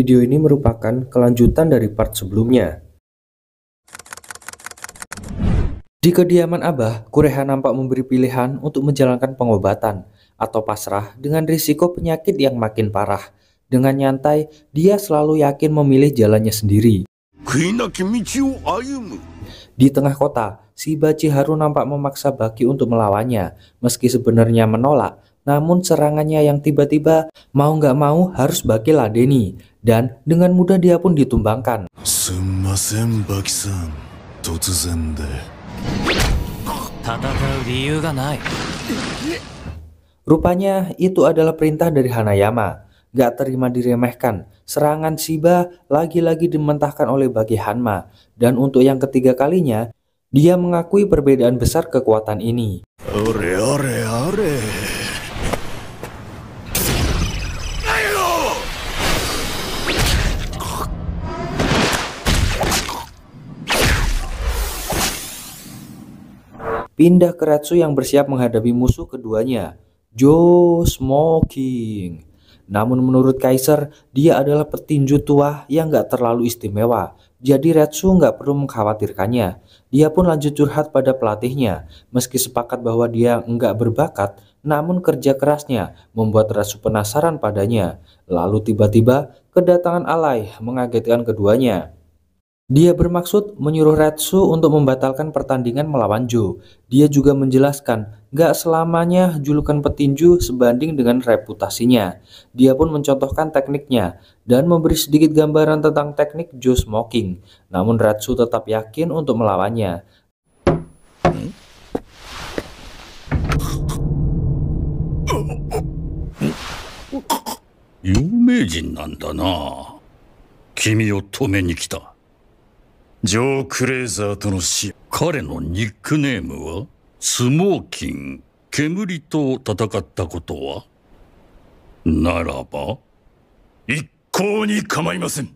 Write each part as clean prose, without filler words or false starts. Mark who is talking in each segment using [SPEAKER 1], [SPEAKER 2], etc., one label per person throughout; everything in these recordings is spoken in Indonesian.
[SPEAKER 1] Video ini merupakan kelanjutan dari part sebelumnya. Di kediaman Abah, Kureha nampak memberi pilihan untuk menjalankan pengobatan atau pasrah dengan risiko penyakit yang makin parah. Dengan nyantai, dia selalu yakin memilih jalannya sendiri. Di tengah kota, Shiba Chiharu nampak memaksa Baki untuk melawannya. Meski sebenarnya menolak, namun serangannya yang tiba-tiba mau nggak mau harus Baki ladeni. Dan dengan mudah dia pun ditumbangkan. Rupanya itu adalah perintah dari Hanayama. Gak terima diremehkan, serangan Shiba lagi-lagi dimentahkan oleh Baki Hanma. Dan untuk yang ketiga kalinya, dia mengakui perbedaan besar kekuatan ini. Pindah ke Retsu yang bersiap menghadapi musuh keduanya, Joe Smoking. Namun menurut Kaiser, dia adalah petinju tua yang gak terlalu istimewa. Jadi Retsu gak perlu mengkhawatirkannya. Dia pun lanjut curhat pada pelatihnya. Meski sepakat bahwa dia nggak berbakat, namun kerja kerasnya membuat Retsu penasaran padanya. Lalu tiba-tiba kedatangan Alay mengagetkan keduanya. Dia bermaksud menyuruh Retsu untuk membatalkan pertandingan melawan Joe. Dia juga menjelaskan gak selamanya julukan petinju sebanding dengan reputasinya. Dia pun mencontohkan tekniknya dan memberi sedikit gambaran tentang teknik Joe Smoking. Namun Retsu tetap yakin untuk melawannya.
[SPEAKER 2] Youmejin nanda na. Kimi o tome ni kita.
[SPEAKER 3] ジョー・クレーザーとの死。
[SPEAKER 2] 彼のニックネームはスモーキン、煙と戦ったことはならば
[SPEAKER 3] 一向に構いません。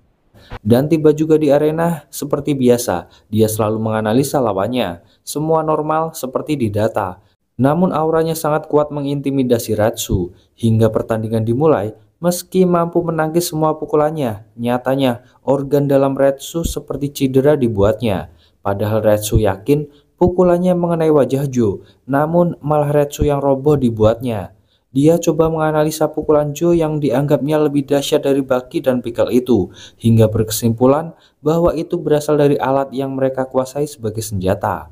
[SPEAKER 1] Dan tiba juga di arena seperti biasa, dia selalu menganalisa lawannya. Semua normal seperti di data. Namun auranya sangat kuat mengintimidasi Retsu. Hingga pertandingan dimulai, meski mampu menangkis semua pukulannya, nyatanya organ dalam Retsu seperti cedera dibuatnya. Padahal Retsu yakin pukulannya mengenai wajah Joe, namun malah Retsu yang roboh dibuatnya. Dia coba menganalisa pukulan Joe yang dianggapnya lebih dahsyat dari Baki dan Pickle itu, hingga berkesimpulan bahwa itu berasal dari alat yang mereka kuasai sebagai senjata,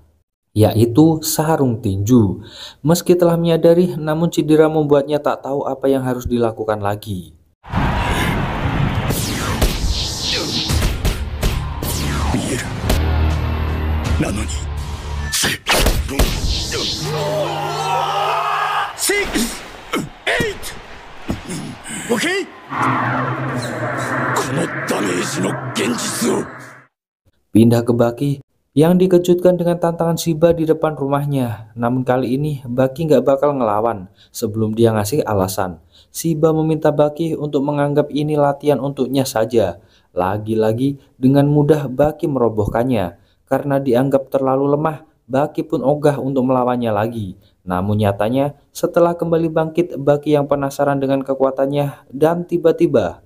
[SPEAKER 1] yaitu sarung tinju. Meski telah menyadari, namun cedera membuatnya tak tahu apa yang harus dilakukan lagi. Pindah ke Baki yang dikejutkan dengan tantangan Shiba di depan rumahnya. Namun kali ini Baki nggak bakal ngelawan. Sebelum dia ngasih alasan, Shiba meminta Baki untuk menganggap ini latihan untuknya saja. Lagi-lagi dengan mudah Baki merobohkannya. Karena dianggap terlalu lemah, Baki pun ogah untuk melawannya lagi. Namun nyatanya setelah kembali bangkit, Baki yang penasaran dengan kekuatannya dan tiba-tiba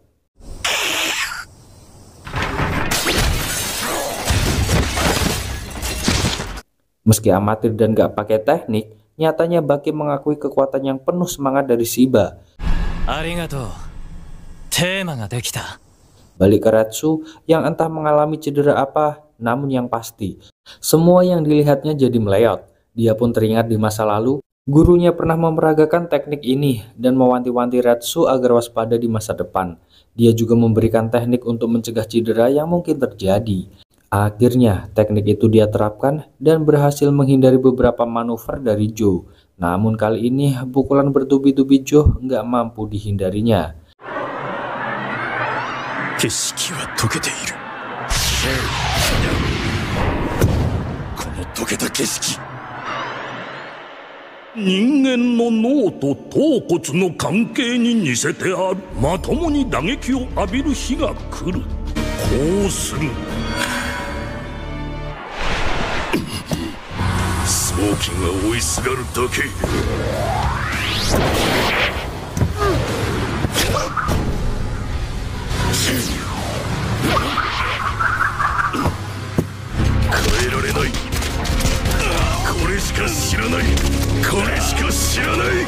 [SPEAKER 1] meski amatir dan gak pakai teknik, nyatanya Baki mengakui kekuatan yang penuh semangat dari Shiba. Balik ke Retsu yang entah mengalami cedera apa, namun yang pasti semua yang dilihatnya jadi meleot. Dia pun teringat di masa lalu, gurunya pernah memeragakan teknik ini dan mewanti-wanti Retsu agar waspada di masa depan. Dia juga memberikan teknik untuk mencegah cedera yang mungkin terjadi. Akhirnya teknik itu dia terapkan dan berhasil menghindari beberapa manuver dari Joe. Namun kali ini pukulan bertubi-tubi Joe nggak mampu dihindarinya.
[SPEAKER 2] Ningen no nou to toukotsu no kankei ni nisete aru. Matomo ni dageki o abiru hi ga kuru. Kou suru. スモーキンが追いすがるだけ。
[SPEAKER 3] らない。これしか知らない。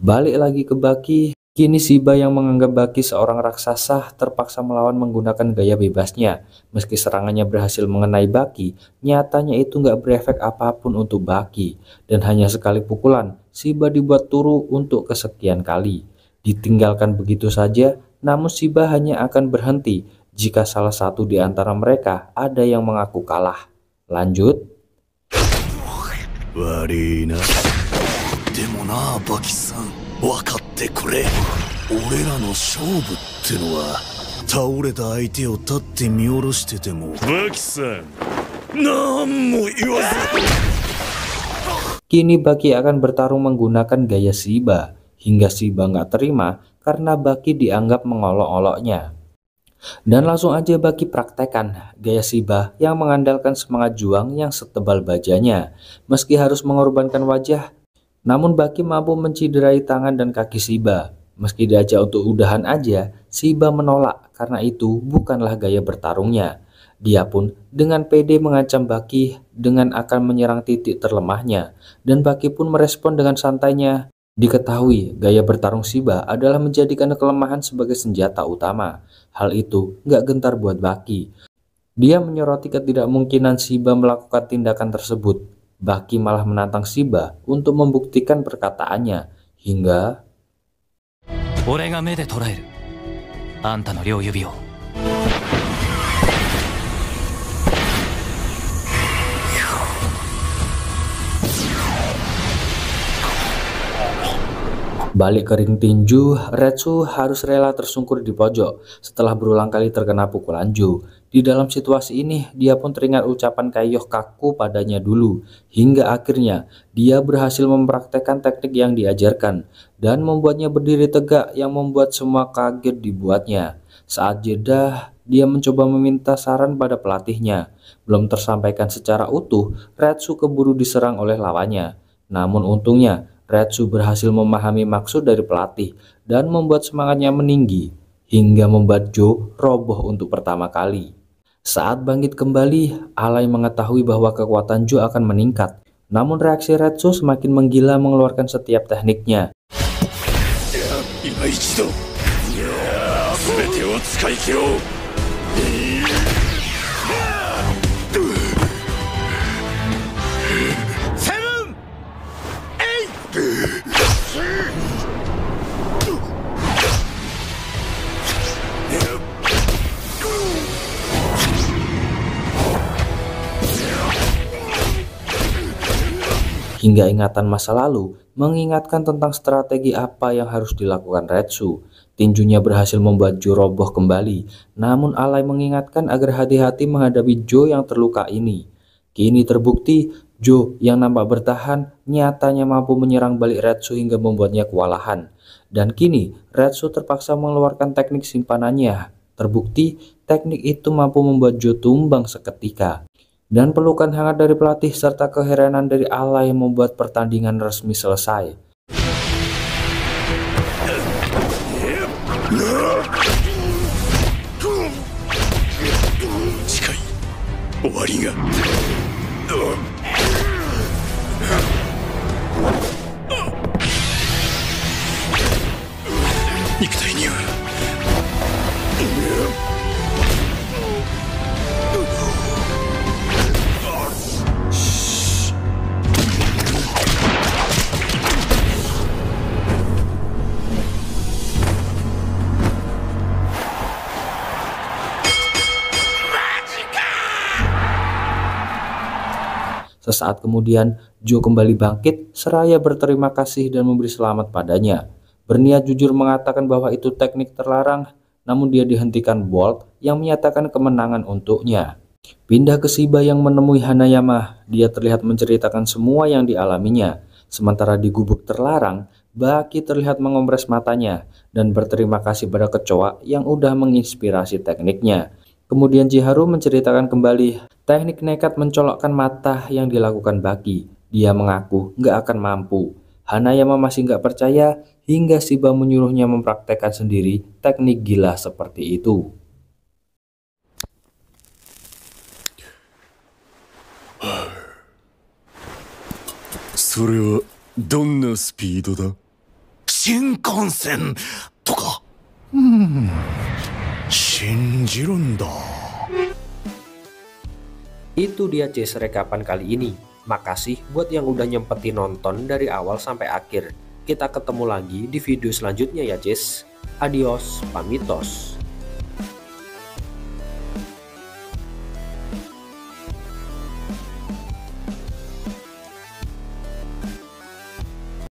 [SPEAKER 1] Balik lagi ke Baki, kini Shiba yang menganggap Baki seorang raksasa terpaksa melawan menggunakan gaya bebasnya. Meski serangannya berhasil mengenai Baki, nyatanya itu nggak berefek apapun untuk Baki. Dan hanya sekali pukulan, Shiba dibuat turu untuk kesekian kali. Ditinggalkan begitu saja, namun Shiba hanya akan berhenti jika salah satu di antara mereka ada yang mengaku kalah. Lanjut.
[SPEAKER 3] 悪いな。でもな、バキさん、分かってくれ。俺らの勝負ってのは倒れた相手を立って見下ろしてても。バキさん、なんも言わず。
[SPEAKER 1] Kini Baki akan bertarung menggunakan gaya Shiba, hingga Shiba nggak terima karena Baki dianggap mengolok-oloknya. Dan langsung aja Baki praktekkan gaya Shiba yang mengandalkan semangat juang yang setebal bajanya. Meski harus mengorbankan wajah, namun Baki mampu menciderai tangan dan kaki Shiba. Meski diajak untuk udahan aja, Shiba menolak karena itu bukanlah gaya bertarungnya. Dia pun dengan pede mengancam Baki dengan akan menyerang titik terlemahnya. Dan Baki pun merespon dengan santainya. Diketahui gaya bertarung Shiba adalah menjadikan kelemahan sebagai senjata utama. Hal itu nggak gentar buat Baki. Dia menyoroti ketidakmungkinan Shiba melakukan tindakan tersebut. Baki malah menantang Shiba untuk membuktikan perkataannya hingga balik ke ring tinju, Retsu harus rela tersungkur di pojok setelah berulang kali terkena pukulan Jo. Di dalam situasi ini, dia pun teringat ucapan Kaiyo Kaku padanya dulu. Hingga akhirnya, dia berhasil mempraktekkan teknik yang diajarkan dan membuatnya berdiri tegak yang membuat semua kaget dibuatnya. Saat jeda, dia mencoba meminta saran pada pelatihnya. Belum tersampaikan secara utuh, Retsu keburu diserang oleh lawannya. Namun untungnya, Retsu berhasil memahami maksud dari pelatih dan membuat semangatnya meninggi hingga membuat Jo roboh untuk pertama kali. Saat bangkit kembali, Alay mengetahui bahwa kekuatan Jo akan meningkat. Namun reaksi Retsu semakin menggila mengeluarkan setiap tekniknya. 'Hingga ingatan masa lalu mengingatkan tentang strategi apa yang harus dilakukan Retsu. Tinjunya berhasil membuat Jo roboh kembali, namun Alay mengingatkan agar hati-hati menghadapi Jo yang terluka ini. Kini terbukti Jo yang nampak bertahan nyatanya mampu menyerang balik Retsu hingga membuatnya kewalahan. Dan kini Retsu terpaksa mengeluarkan teknik simpanannya. Terbukti teknik itu mampu membuat Jo tumbang seketika. Dan pelukan hangat dari pelatih serta keheranan dari Alay membuat pertandingan resmi selesai. Sesaat kemudian, Jo kembali bangkit seraya berterima kasih dan memberi selamat padanya. Berniat jujur mengatakan bahwa itu teknik terlarang, namun dia dihentikan Bolt yang menyatakan kemenangan untuknya. Pindah ke Shiba yang menemui Hanayama, dia terlihat menceritakan semua yang dialaminya. Sementara di gubuk terlarang, Baki terlihat mengompres matanya dan berterima kasih pada kecoa yang udah menginspirasi tekniknya. Kemudian Chiharu menceritakan kembali teknik nekat mencolokkan mata yang dilakukan Baki. Dia mengaku nggak akan mampu. Hanayama masih nggak percaya hingga Shiba menyuruhnya mempraktekkan sendiri teknik gila seperti itu.
[SPEAKER 3] 「それはどんなスピードだ？新幹線とか。信じるんだ。
[SPEAKER 1] Itu dia Cis rekapan kali ini. Makasih buat yang udah nyempetin nonton dari awal sampai akhir. Kita ketemu lagi di video selanjutnya ya Cis. Adios, pamitos.